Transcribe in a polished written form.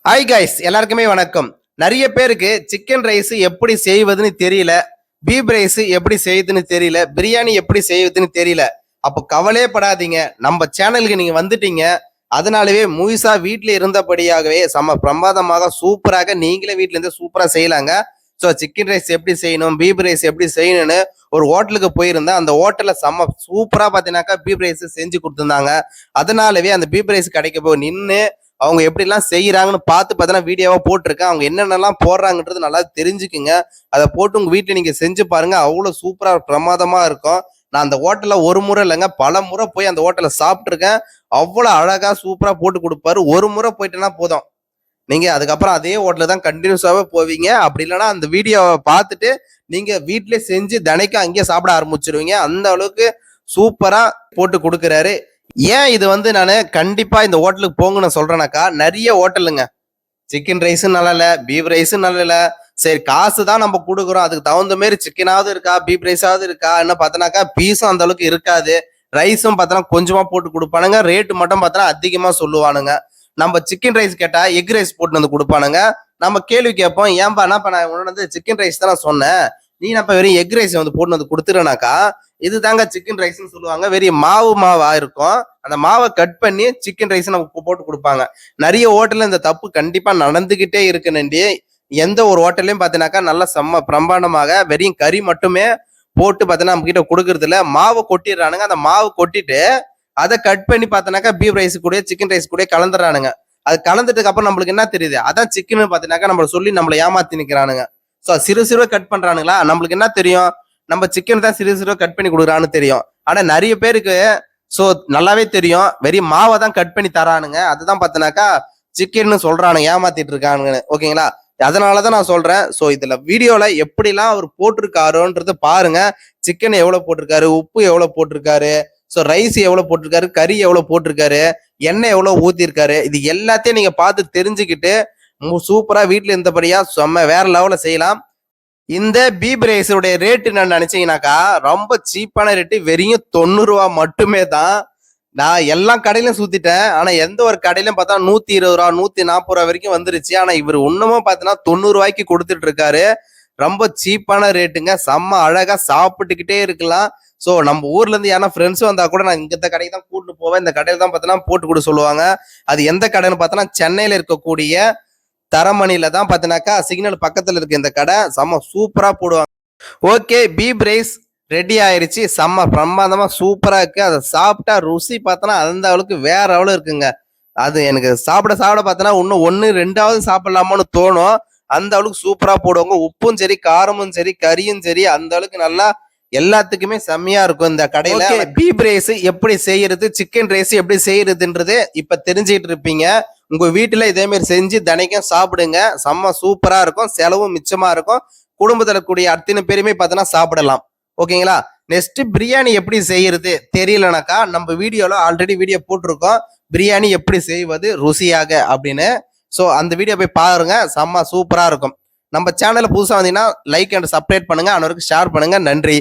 Hi guys, எல்லாருக்குமே வணக்கம். நிறைய பேருக்கு சிக்கன் ரைஸ் எப்படி செய்வதுன்னு தெரியல, பீப் ரைஸ் எப்படி செய்யுதுன்னு தெரியல, பிரியாணி எப்படி செய்வதுன்னு தெரியல. அப்போ கவலையே படாதீங்க, நம்ம சேனலுக்கு நீங்க வந்துட்டீங்க. அதனாலவே முழுசா வீட்டுல இருந்தபடியாகவே செம்ம பிரமாதமாக சூப்பராக நீங்களே வீட்டுல இருந்து சூப்பரா செய்யலாங்க. ஸோ சிக்கன் ரைஸ் எப்படி செய்யணும், பீப் ரைஸ் எப்படி செய்யணும்னு ஒரு ஹோட்டலுக்கு போயிருந்தேன். அந்த ஹோட்டல்ல செம்ம சூப்பரா பார்த்தீங்கன்னாக்கா பீப் ரைஸ் செஞ்சு கொடுத்துருந்தாங்க. அதனாலவே அந்த பீப் ரைஸ் கடைக்கு போய் நின்று அவங்க எப்படிலாம் செய்யறாங்கன்னு பார்த்து பார்த்தீங்கன்னா வீடியோவா போட்டிருக்கேன். அவங்க என்னென்னலாம் போடுறாங்கன்றது நல்லா தெரிஞ்சுக்குங்க. அதை போட்டு உங்க வீட்டில் நீங்க செஞ்சு பாருங்க, அவ்வளோ சூப்பரா பிரமாதமா இருக்கும். நான் அந்த ஹோட்டல்ல ஒரு முறை இல்லைங்க, பல முறை போய் அந்த ஹோட்டல்ல சாப்பிட்ருக்கேன். அவ்வளோ அழகா சூப்பரா போட்டு கொடுப்பாரு. ஒரு முறை போயிட்டேன்னா போதும், நீங்க அதுக்கப்புறம் அதே ஹோட்டல தான் கண்டினியூஸாவே போவீங்க. அப்படி இல்லைன்னா அந்த வீடியோவை பார்த்துட்டு நீங்க வீட்டிலே செஞ்சு தினைக்கும் அங்கேயே சாப்பிட ஆரம்பிச்சிருவீங்க. அந்த அளவுக்கு சூப்பரா போட்டு கொடுக்குறாரு. ஏன் இது நான் கண்டிப்பா இந்த ஹோட்டலுக்கு போங்கன்னு சொல்றேனாக்கா, நிறைய ஹோட்டலுங்க சிக்கன் ரைஸும் நல்லா இல்ல, பீஃப் ரைஸும் நல்லா இல்ல. சரி, காசு தான் நம்ம கொடுக்குறோம், அதுக்கு தகுந்த மாதிரி சிக்கனாவது இருக்கா, பீஃப் ரைஸாவது இருக்கா என்ன பார்த்தோன்னாக்கா பீஸும் அந்த அளவுக்கு இருக்காது, ரைஸும் பார்த்தோன்னா கொஞ்சமா போட்டு கொடுப்பானுங்க, ரேட்டு மட்டும் பார்த்தோன்னா அதிகமா சொல்லுவானுங்க. நம்ம சிக்கன் ரைஸ் கேட்டா எக் ரைஸ் போட்டு வந்து கொடுப்பானுங்க. நம்ம கேள்வி கேட்போம், ஏன்பா என்னப்பா நான் உன்னோட சிக்கன் ரைஸ் தான் நான் சொன்னேன், நீ என்னப்பா வெறும் எக் ரைஸ் வந்து போட்டு வந்து கொடுத்துருனாக்கா, இது தாங்க சிக்கன் ரைஸ்ன்னு சொல்லுவாங்க. வெறும் மாவா இருக்கும், அந்த மாவை கட் பண்ணி சிக்கன் ரைஸ் நமக்கு போட்டு கொடுப்பாங்க. நிறைய ஹோட்டல்ல இந்த தப்பு கண்டிப்பா நடந்துகிட்டே இருக்கு நண்டி. எந்த ஒரு ஹோட்டல்லையும் பார்த்தீங்கன்னாக்கா நல்லா செம்ம பிரம்மாண்டமாக வெறும் கறி மட்டுமே போட்டு பார்த்தீங்கன்னா நம்ம கிட்ட கொடுக்கறது இல்ல, மாவை கொட்டிடுறானுங்க. அந்த மாவு கொட்டிட்டு அதை கட் பண்ணி பார்த்தோன்னாக்கா பீஃப் ரைஸ் கூட சிக்கன் ரைஸ் கூட கலந்துடுறானுங்க. அது கலந்துட்டுக்கு அப்புறம் நம்மளுக்கு என்ன தெரியுது, அதான் சிக்கன் பார்த்தீங்கன்னாக்கா நம்மள சொல்லி நம்மளை ஏமாத்தி நிற்கிறானுங்க. ஸோ சிறு கட் பண்றானுங்களா, நம்மளுக்கு என்ன தெரியும், நம்ம சிக்கன் தான் சிறு கட் பண்ணி கொடுக்குறான்னு தெரியும். ஆனா நிறைய பேருக்கு ஸோ நல்லாவே தெரியும், வெறும் மாவை தான் கட் பண்ணி தரானுங்க. அதுதான் பார்த்தனாக்கா சிக்கன்னு சொல்றானுங்க, ஏமாத்திட்டு இருக்கானுங்க. ஓகேங்களா, அதனாலதான் நான் சொல்றேன். ஸோ இதுல வீடியோல எப்படிலாம் அவர் போட்டிருக்காருன்றது பாருங்க. சிக்கன் எவ்வளவு போட்டிருக்காரு, உப்பு எவ்வளவு போட்டிருக்காரு, ஸோ ரைஸ் எவ்வளவு போட்டிருக்காரு, கறி எவ்வளவு போட்டிருக்காரு, எண்ணெய் எவ்வளவு ஊத்திருக்காரு, இது எல்லாத்தையும் நீங்க பார்த்து தெரிஞ்சுக்கிட்டு சூப்பரா வீட்டுல இருந்தபடியா செம்ம வேற லெவல்ல செய்யலாம். இந்த பீப் ரைஸோடைய ரேட்டு என்னன்னு நினைச்சீங்கன்னாக்கா ரொம்ப சீப்பான ரேட்டு, வெறும் 90 ரூபா மட்டுமே தான். நான் எல்லா கடையிலும் சுத்திட்டேன், ஆனா எந்த ஒரு கடையிலும் பார்த்தா 120 ரூபா 140 ரூபா வரைக்கும் வந்துருச்சு. ஆனா இவர் இன்னமும் பார்த்தீங்கன்னா 90 ரூபாய்க்கு கொடுத்துட்டு இருக்காரு. ரொம்ப சீப்பான ரேட்டுங்க, செம்ம அழகா சாப்பிட்டுக்கிட்டே இருக்கலாம். ஸோ நம்ம ஊர்ல இருந்து யாரா ஃப்ரெண்ட்ஸ் வந்தா கூட நான் இந்த கடைக்கு தான் கூட்டு போவேன். இந்த கடையில தான் பார்த்தீங்கன்னா போட்டு கொடுக்க சொல்லுவாங்க. அது எந்த கடைன்னு பார்த்தோன்னா சென்னையில இருக்கக்கூடிய தரமணியில தான் பார்த்தீங்கன்னாக்கா சிக்னல் பக்கத்துல இருக்கு இந்த கடை. செம்ம சூப்பரா போடுவாங்க. ஓகே, பீப் ரைஸ் ரெடி ஆயிருச்சு, செம்ம பிரமாதமா சூப்பரா இருக்கு. அதை சாப்பிட்டா ருசி பார்த்தோன்னா அந்த அளவுக்கு வேற அளவு இருக்குங்க. அது எனக்கு சாப்பிட பார்த்தோன்னா இன்னும் 1-2வது சாப்பிடலாமான்னு தோணும், அந்த அளவுக்கு சூப்பரா போடுவாங்க. உப்பும் சரி, காரமும் சரி, கறியும் சரி, அந்த அளவுக்கு நல்லா எல்லாத்துக்குமே செம்மையா இருக்கும் இந்த கடையில. பீப் ரைஸ் எப்படி செய்யறது, சிக்கன் ரைஸ் எப்படி செய்யறதுன்றது இப்ப தெரிஞ்சுட்டு இருப்பீங்க. உங்க வீட்டுல இதே மாதிரி செஞ்சு தினைக்கும் சாப்பிடுங்க, செம்ம சூப்பரா இருக்கும், செலவும் மிச்சமா இருக்கும். குடும்பத்துல கூடிய அத்தனை பேருமே பார்த்தோன்னா சாப்பிடலாம். ஓகேங்களா, நெக்ஸ்ட் பிரியாணி எப்படி செய்யறது தெரியலனாக்கா நம்ம வீடியோல ஆல்ரெடி வீடியோ போட்டிருக்கோம், பிரியாணி எப்படி செய்வது ருசியாக அப்படின்னு. ஸோ அந்த வீடியோ போய் பாருங்க, செம்ம சூப்பரா இருக்கும். நம்ம சேனல்ல புதுசா வந்தீங்கன்னா லைக் அண்ட் சப்ஸ்கிரைப் பண்ணுங்க, அனைவருக்கும் ஷேர் பண்ணுங்க. நன்றி.